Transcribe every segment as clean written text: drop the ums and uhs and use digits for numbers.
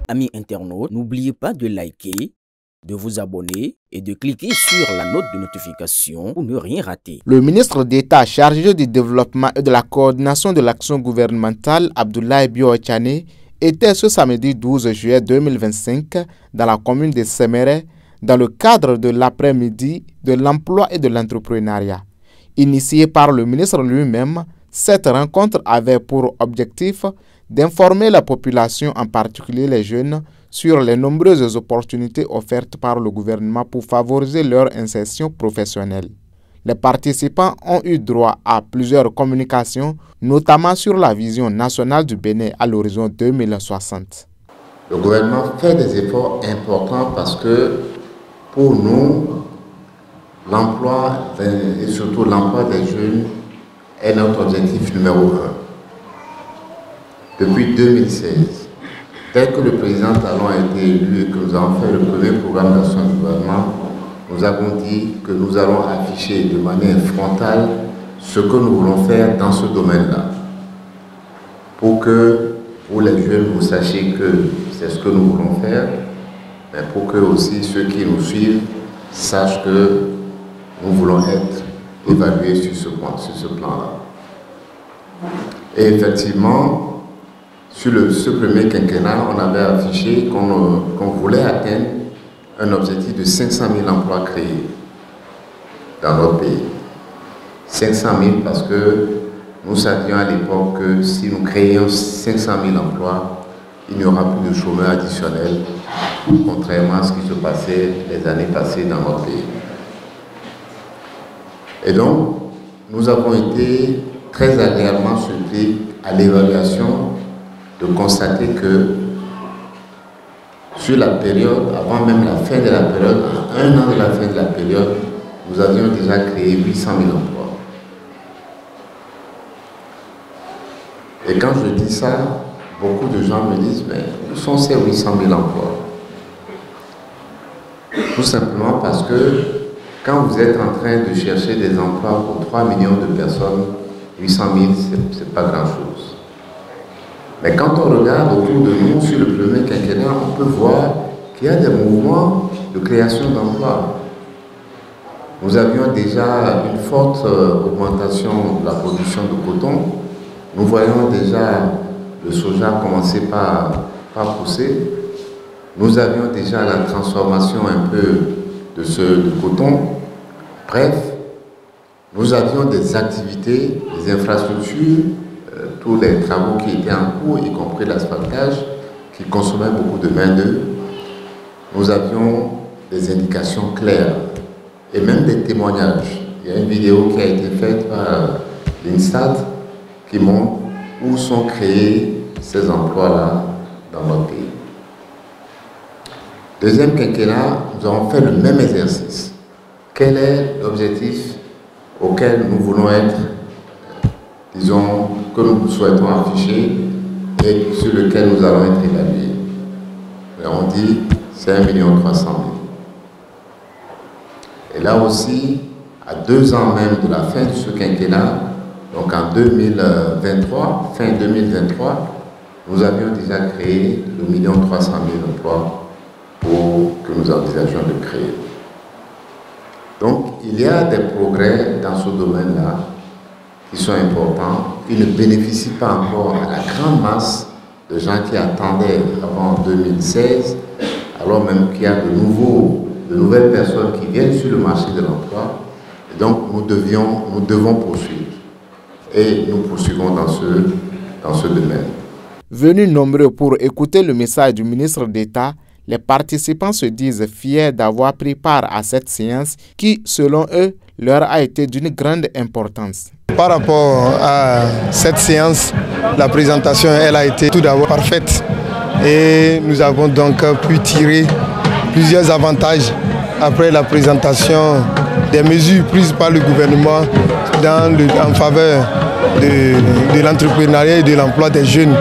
Amis internautes, n'oubliez pas de liker, de vous abonner et de cliquer sur la note de notification pour ne rien rater. Le ministre d'État chargé du développement et de la coordination de l'action gouvernementale, Abdoulaye Bio-Ochane, était ce samedi 12 juillet 2025 dans la commune de Séméré dans le cadre de l'après-midi de l'emploi et de l'entrepreneuriat. Initiée par le ministre lui-même, cette rencontre avait pour objectif d'informer la population, en particulier les jeunes, sur les nombreuses opportunités offertes par le gouvernement pour favoriser leur insertion professionnelle. Les participants ont eu droit à plusieurs communications, notamment sur la vision nationale du Bénin à l'horizon 2060. Le gouvernement fait des efforts importants parce que pour nous, l'emploi et surtout l'emploi des jeunes est notre objectif numéro 1. Depuis 2016, dès que le président Talon a été élu et que nous avons fait le premier programme d'action du gouvernement, nous avons dit que nous allons afficher de manière frontale ce que nous voulons faire dans ce domaine-là. Pour que vous les jeunes, vous sachiez que c'est ce que nous voulons faire, mais pour que aussi ceux qui nous suivent sachent que nous voulons être évalués sur ce plan-là. Et effectivement, sur ce premier quinquennat, on avait affiché qu'on voulait atteindre un objectif de 500 000 emplois créés dans notre pays. 500 000 parce que nous savions à l'époque que si nous créions 500 000 emplois, il n'y aura plus de chômeurs additionnels, contrairement à ce qui se passait les années passées dans notre pays. Et donc, nous avons été très agréablement surpris à l'évaluation de constater que sur la période, avant même la fin de la période, à 1 an de la fin de la période, nous avions déjà créé 800 000 emplois. Et quand je dis ça, beaucoup de gens me disent, mais où sont ces 800 000 emplois? Tout simplement parce que quand vous êtes en train de chercher des emplois pour 3 millions de personnes, 800 000, ce n'est pas grand-chose. Mais quand on regarde autour de nous, sur le premier quinquennat, on peut voir qu'il y a des mouvements de création d'emplois. Nous avions déjà une forte augmentation de la production de coton. Nous voyons déjà le soja commencer par pousser. Nous avions déjà la transformation un peu de coton. Bref, nous avions des activités, des infrastructures, tous les travaux qui étaient en cours, y compris l'asphaltage, qui consommaient beaucoup de main-d'œuvre. Nous avions des indications claires et même des témoignages. Il y a une vidéo qui a été faite par l'INSTAD qui montre où sont créés ces emplois-là dans notre pays. Deuxième quinquennat, nous avons fait le même exercice. Quel est l'objectif auquel nous voulons être, disons, que nous souhaitons afficher et sur lequel nous allons être évalués? Et on dit, c'est 1 300 000. Et là aussi, à 2 ans même de la fin de ce quinquennat, donc en 2023, fin 2023, nous avions déjà créé le 1 300 000 emplois que nous envisageons de créer. Donc, il y a des progrès dans ce domaine-là qui sont importants. Ils ne bénéficient pas encore à la grande masse de gens qui attendaient avant 2016, alors même qu'il y a de nouvelles personnes qui viennent sur le marché de l'emploi. Et donc, nous devons poursuivre. Et nous poursuivons dans ce domaine. Venus nombreux pour écouter le message du ministre d'État, les participants se disent fiers d'avoir pris part à cette séance qui, selon eux, leur a été d'une grande importance. Par rapport à cette séance, la présentation elle a été tout d'abord parfaite et nous avons donc pu tirer plusieurs avantages après la présentation des mesures prises par le gouvernement en faveur de l'entrepreneuriat et de l'emploi des jeunes.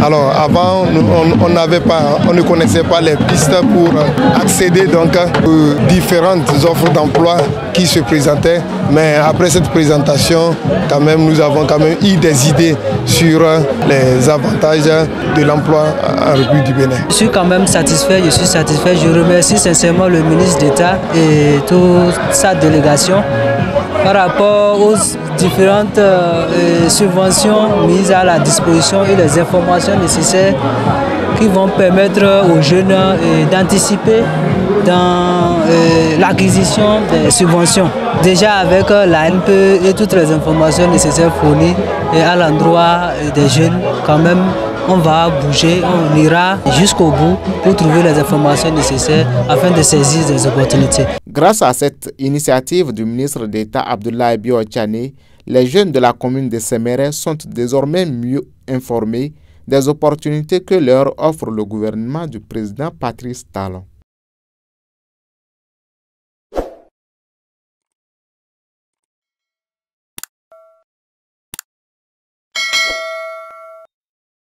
Alors avant, on ne connaissait pas les pistes pour accéder donc aux différentes offres d'emploi qui se présentaient. Mais après cette présentation, quand même, nous avons quand même eu des idées sur les avantages de l'emploi en République du Bénin. Je suis quand même satisfait, je suis satisfait. Je remercie sincèrement le ministre d'État et toute sa délégation par rapport aux différentes subventions mises à la disposition et les informations nécessaires qui vont permettre aux jeunes d'anticiper dans l'acquisition des subventions. Déjà avec l'ANPE et toutes les informations nécessaires fournies et à l'endroit des jeunes, quand même, on va bouger, on ira jusqu'au bout pour trouver les informations nécessaires afin de saisir des opportunités. Grâce à cette initiative du ministre d'État Abdoulaye Bio Tchane, les jeunes de la commune de Séméré sont désormais mieux informés des opportunités que leur offre le gouvernement du président Patrice Talon.